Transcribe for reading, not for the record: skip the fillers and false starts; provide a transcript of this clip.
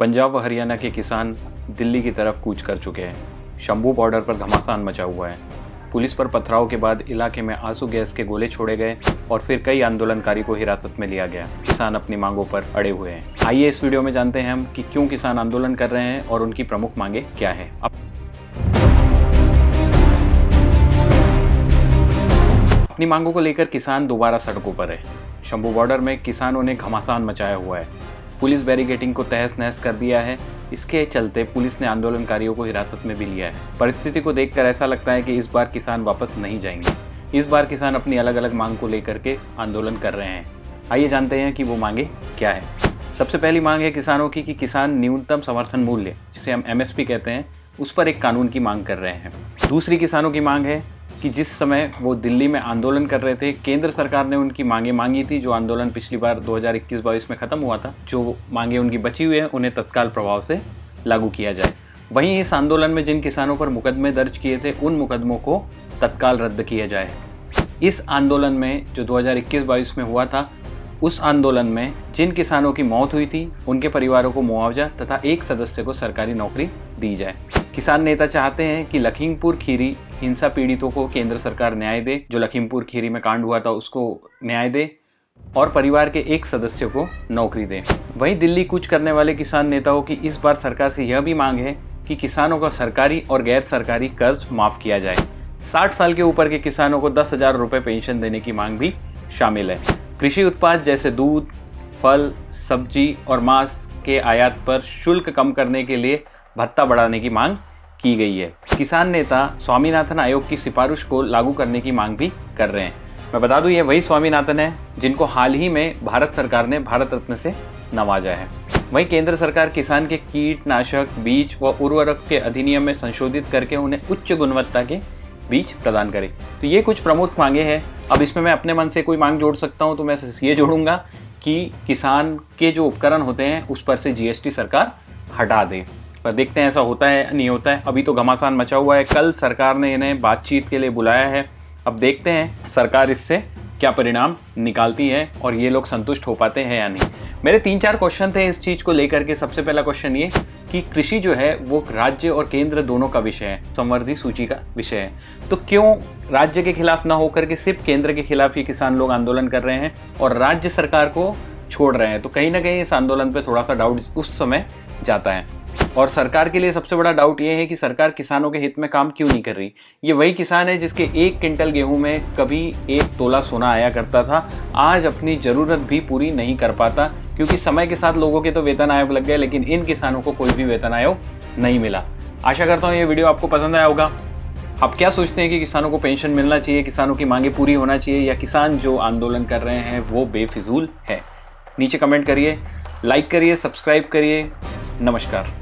पंजाब व हरियाणा के किसान दिल्ली की तरफ कूच कर चुके हैं। शंभू बॉर्डर पर घमासान मचा हुआ है। पुलिस पर पथराव के बाद इलाके में आंसू गैस के गोले छोड़े गए और फिर कई आंदोलनकारी को हिरासत में लिया गया। किसान अपनी मांगों पर अड़े हुए हैं। आइए इस वीडियो में जानते हैं हम कि क्यों किसान आंदोलन कर रहे हैं और उनकी प्रमुख मांगे क्या है। अपनी मांगों को लेकर किसान दोबारा सड़कों पर है। शंभू बॉर्डर में किसानों ने घमासान मचाया हुआ है। पुलिस बैरिकेडिंग को तहस नहस कर दिया है। इसके चलते पुलिस ने आंदोलनकारियों को हिरासत में भी लिया है। परिस्थिति को देखकर ऐसा लगता है कि इस बार किसान वापस नहीं जाएंगे। इस बार किसान अपनी अलग अलग मांग को लेकर के आंदोलन कर रहे हैं। आइए जानते हैं कि वो मांगे क्या है। सबसे पहली मांग है किसानों की कि किसान न्यूनतम समर्थन मूल्य, जिसे हम MSP कहते हैं, उस पर एक कानून की मांग कर रहे हैं। दूसरी किसानों की मांग है कि जिस समय वो दिल्ली में आंदोलन कर रहे थे, केंद्र सरकार ने उनकी मांगे मांगी थी। जो आंदोलन पिछली बार 2021-22 में ख़त्म हुआ था, जो मांगे उनकी बची हुई है, उन्हें तत्काल प्रभाव से लागू किया जाए। वहीं इस आंदोलन में जिन किसानों पर मुकदमे दर्ज किए थे, उन मुकदमों को तत्काल रद्द किया जाए। इस आंदोलन में जो 2021-22 में हुआ था, उस आंदोलन में जिन किसानों की मौत हुई थी, उनके परिवारों को मुआवजा तथा एक सदस्य को सरकारी नौकरी दी जाए। किसान नेता चाहते हैं कि लखीमपुर खीरी हिंसा पीड़ितों को केंद्र सरकार न्याय दे। जो लखीमपुर खीरी में कांड हुआ था, उसको न्याय दे और परिवार के एक सदस्य को नौकरी दे। वहीं दिल्ली कूच करने वाले किसान नेताओं की इस बार सरकार से यह भी मांग है कि किसानों का सरकारी और गैर सरकारी कर्ज माफ किया जाए। 60 साल के ऊपर के किसानों को 10,000 रुपये पेंशन देने की मांग भी शामिल है। कृषि उत्पाद जैसे दूध, फल, सब्जी और मांस के आयात पर शुल्क कम करने के लिए भत्ता बढ़ाने की मांग की गई है। किसान नेता स्वामीनाथन आयोग की सिफारिश को लागू करने की मांग भी कर रहे हैं। मैं बता दूं, ये वही स्वामीनाथन है जिनको हाल ही में भारत सरकार ने भारत रत्न से नवाजा है। वहीं केंद्र सरकार किसान के कीटनाशक, बीज व उर्वरक के अधिनियम में संशोधित करके उन्हें उच्च गुणवत्ता के बीज प्रदान करे। तो ये कुछ प्रमुख मांगे हैं। अब इसमें मैं अपने मन से कोई मांग जोड़ सकता हूँ, तो मैं ये जोड़ूंगा कि किसान के जो उपकरण होते हैं उस पर से GST सरकार हटा दे। पर देखते हैं ऐसा होता है नहीं होता है। अभी तो घमासान मचा हुआ है। कल सरकार ने इन्हें बातचीत के लिए बुलाया है। अब देखते हैं सरकार इससे क्या परिणाम निकालती है और ये लोग संतुष्ट हो पाते हैं या नहीं। मेरे 3-4 क्वेश्चन थे इस चीज़ को लेकर के। सबसे पहला क्वेश्चन ये कि कृषि जो है वो राज्य और केंद्र दोनों का विषय है, संवर्धी सूची का विषय है। तो क्यों राज्य के खिलाफ ना होकर के सिर्फ केंद्र के खिलाफ ही किसान लोग आंदोलन कर रहे हैं और राज्य सरकार को छोड़ रहे हैं? तो कहीं ना कहीं इस आंदोलन पर थोड़ा सा डाउट उस समय जाता है। और सरकार के लिए सबसे बड़ा डाउट ये है कि सरकार किसानों के हित में काम क्यों नहीं कर रही। ये वही किसान है जिसके 1 क्विंटल गेहूं में कभी 1 तोला सोना आया करता था, आज अपनी ज़रूरत भी पूरी नहीं कर पाता, क्योंकि समय के साथ लोगों के तो वेतन आयोग लग गए, लेकिन इन किसानों को कोई भी वेतन आयोग नहीं मिला। आशा करता हूँ ये वीडियो आपको पसंद आया होगा। आप क्या सोचते हैं कि किसानों को पेंशन मिलना चाहिए, किसानों की मांगे पूरी होना चाहिए, या किसान जो आंदोलन कर रहे हैं वो बेफिजूल है? नीचे कमेंट करिए, लाइक करिए, सब्सक्राइब करिए। नमस्कार।